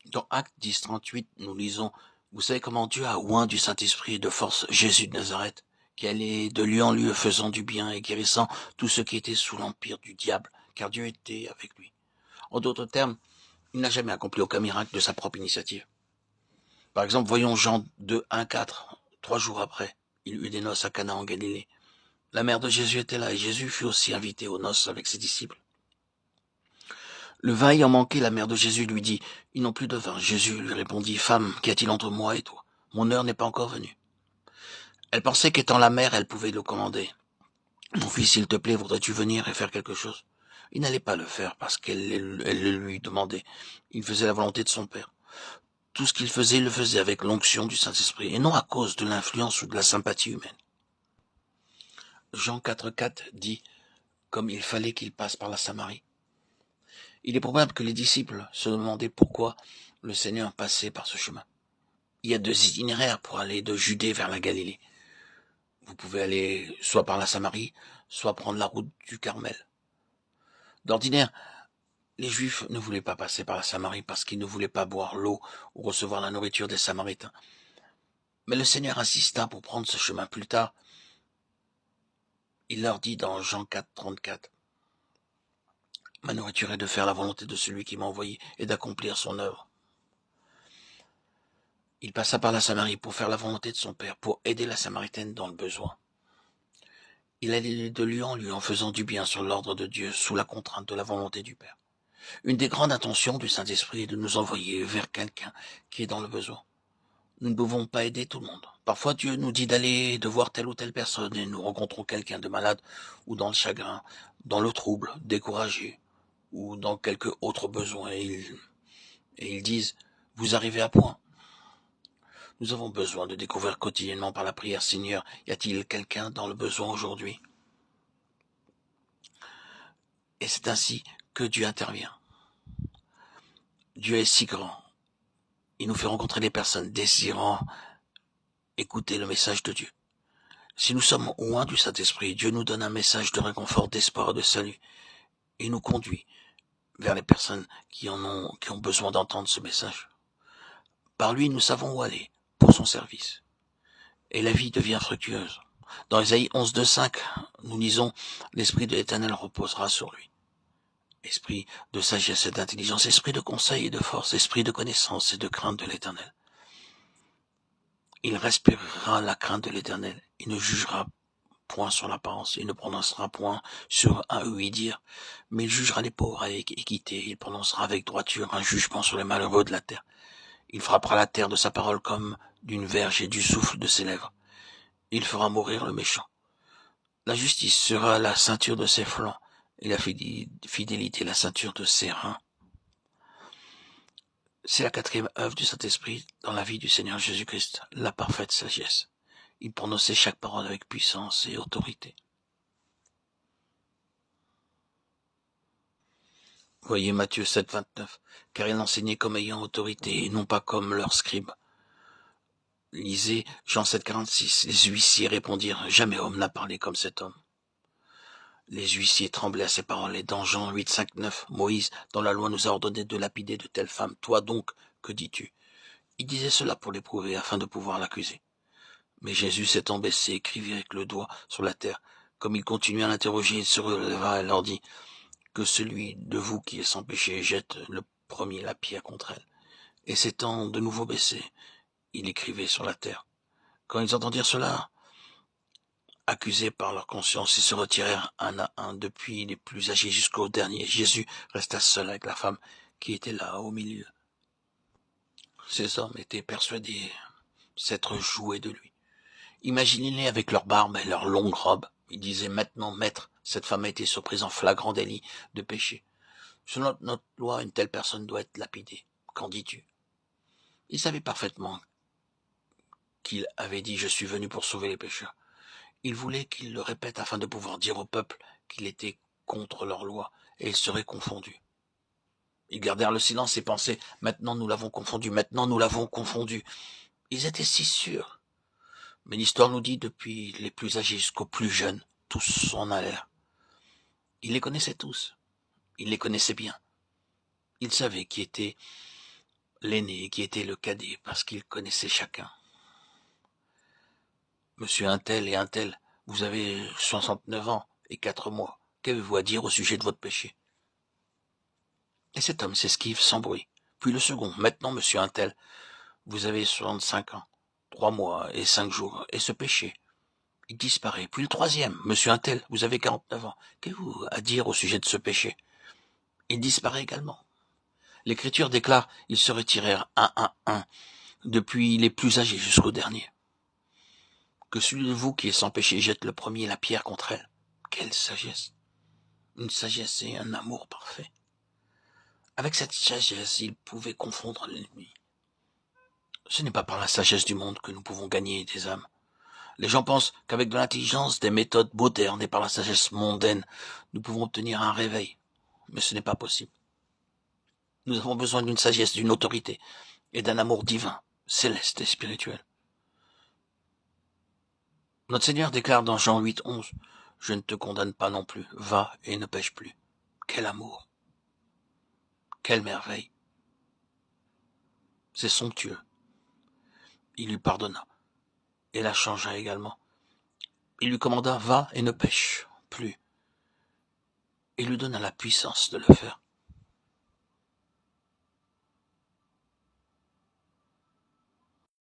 Dans Actes 10, 38, nous lisons « Vous savez comment Dieu a oint du Saint-Esprit et de force Jésus de Nazareth, qui allait de lieu en lieu faisant du bien et guérissant tous ceux qui étaient sous l'empire du diable, car Dieu était avec lui. » En d'autres termes, il n'a jamais accompli aucun miracle de sa propre initiative. Par exemple, voyons Jean 2, 1, 4. 3 jours après, il eut des noces à Cana en Galilée. La mère de Jésus était là et Jésus fut aussi invité aux noces avec ses disciples. Le vin ayant manqué, la mère de Jésus lui dit « Ils n'ont plus de vin. » Jésus lui répondit « Femme, qu'y a-t-il entre moi et toi? Mon heure n'est pas encore venue. » Elle pensait qu'étant la mère, elle pouvait le commander. « Mon fils, s'il te plaît, voudrais-tu venir et faire quelque chose ?» Il n'allait pas le faire parce qu'elle le lui demandait. Il faisait la volonté de son Père. Tout ce qu'il faisait, il le faisait avec l'onction du Saint-Esprit et non à cause de l'influence ou de la sympathie humaine. Jean 4,4 dit « Comme il fallait qu'il passe par la Samarie. » Il est probable que les disciples se demandaient pourquoi le Seigneur passait par ce chemin. Il y a 2 itinéraires pour aller de Judée vers la Galilée. Vous pouvez aller soit par la Samarie, soit prendre la route du Carmel. D'ordinaire, les Juifs ne voulaient pas passer par la Samarie parce qu'ils ne voulaient pas boire l'eau ou recevoir la nourriture des Samaritains. Mais le Seigneur insista pour prendre ce chemin plus tard. Il leur dit dans Jean 4, 34, « Ma nourriture est de faire la volonté de celui qui m'a envoyé et d'accomplir son œuvre. » Il passa par la Samarie pour faire la volonté de son Père, pour aider la Samaritaine dans le besoin. Il allait de lieu en lieu en faisant du bien sur l'ordre de Dieu, sous la contrainte de la volonté du Père. Une des grandes intentions du Saint-Esprit est de nous envoyer vers quelqu'un qui est dans le besoin. Nous ne pouvons pas aider tout le monde. Parfois, Dieu nous dit d'aller de voir telle ou telle personne et nous rencontrons quelqu'un de malade ou dans le chagrin, dans le trouble, découragé ou dans quelque autre besoin et ils disent « Vous arrivez à point ». Nous avons besoin de découvrir quotidiennement par la prière « Seigneur, y a-t-il quelqu'un dans le besoin aujourd'hui ?» Et c'est ainsi que Dieu intervient. Dieu est si grand. Il nous fait rencontrer des personnes désirant écouter le message de Dieu. Si nous sommes loin du Saint-Esprit, Dieu nous donne un message de réconfort, d'espoir et de salut. Il nous conduit vers les personnes qui ont besoin d'entendre ce message. Par lui, nous savons où aller pour son service. Et la vie devient fructueuse. Dans Ésaïe 11, 2, 5, nous lisons « L'Esprit de l'Éternel reposera sur lui. » Esprit de sagesse et d'intelligence, esprit de conseil et de force, esprit de connaissance et de crainte de l'Éternel. Il respirera la crainte de l'Éternel. Il ne jugera point sur l'apparence. Il ne prononcera point sur un oui-dire, mais il jugera les pauvres avec équité. Il prononcera avec droiture un jugement sur les malheureux de la terre. Il frappera la terre de sa parole comme d'une verge et du souffle de ses lèvres. Il fera mourir le méchant. La justice sera la ceinture de ses flancs et la fidélité la ceinture de ses reins. C'est la 4e œuvre du Saint-Esprit dans la vie du Seigneur Jésus-Christ, la parfaite sagesse. Il prononçait chaque parole avec puissance et autorité. Voyez Matthieu 7, 29, car il enseignait comme ayant autorité et non pas comme leurs scribes. Lisez Jean 7, 46, les huissiers répondirent, jamais homme n'a parlé comme cet homme. Les huissiers tremblaient à ces paroles, et dans Jean 8, 5, 9, Moïse, dans la loi, nous a ordonné de lapider de telles femmes. Toi donc, que dis-tu? Il disait cela pour l'éprouver, afin de pouvoir l'accuser. Mais Jésus s'étant baissé, écrivit avec le doigt sur la terre. Comme il continuait à l'interroger, il se releva et leur dit, que celui de vous qui est sans péché jette le premier la pierre contre elle. Et s'étant de nouveau baissé, il écrivait sur la terre. Quand ils entendirent cela, accusés par leur conscience, ils se retirèrent un à un, depuis les plus âgés jusqu'au dernier. Jésus resta seul avec la femme qui était là, au milieu. Ces hommes étaient persuadés s'être joués de lui. Imaginez-les avec leur barbe et leurs longues robes. Ils disaient maintenant, maître, cette femme a été surprise en flagrant délit de péché. Selon notre loi, une telle personne doit être lapidée. Qu'en dis-tu? Ils savaient parfaitement qu'il avait dit « Je suis venu pour sauver les pécheurs ». Ils voulaient qu'il le répète afin de pouvoir dire au peuple qu'il était contre leur loi, et ils seraient confondus. Ils gardèrent le silence et pensaient « Maintenant nous l'avons confondu, maintenant nous l'avons confondu ». Ils étaient si sûrs. Mais l'histoire nous dit depuis les plus âgés jusqu'aux plus jeunes, tous en allèrent. Ils les connaissaient tous. Ils les connaissaient bien. Ils savaient qui était l'aîné qui était le cadet parce qu'il connaissait chacun. Monsieur untel et untel, vous avez 69 ans et 4 mois. Qu'avez-vous à dire au sujet de votre péché? Et cet homme s'esquive sans bruit. Puis le second, maintenant monsieur untel, vous avez 65 ans, 3 mois et 5 jours, et ce péché, il disparaît. Puis le troisième, monsieur untel, vous avez 49 ans. Qu'avez-vous à dire au sujet de ce péché? Il disparaît également. L'Écriture déclare, ils se retirèrent un, depuis les plus âgés jusqu'au dernier. Que celui de vous qui est sans péché jette le premier la pierre contre elle. Quelle sagesse! Une sagesse et un amour parfait. Avec cette sagesse, il pouvait confondre l'ennemi. Ce n'est pas par la sagesse du monde que nous pouvons gagner des âmes. Les gens pensent qu'avec de l'intelligence, des méthodes modernes et par la sagesse mondaine, nous pouvons obtenir un réveil. Mais ce n'est pas possible. Nous avons besoin d'une sagesse, d'une autorité et d'un amour divin, céleste et spirituel. Notre Seigneur déclare dans Jean 8, 11, « Je ne te condamne pas non plus, va et ne pêche plus. » Quel amour! Quelle merveille! C'est somptueux. Il lui pardonna et la changea également. Il lui commanda, va et ne pêche plus. Il lui donna la puissance de le faire.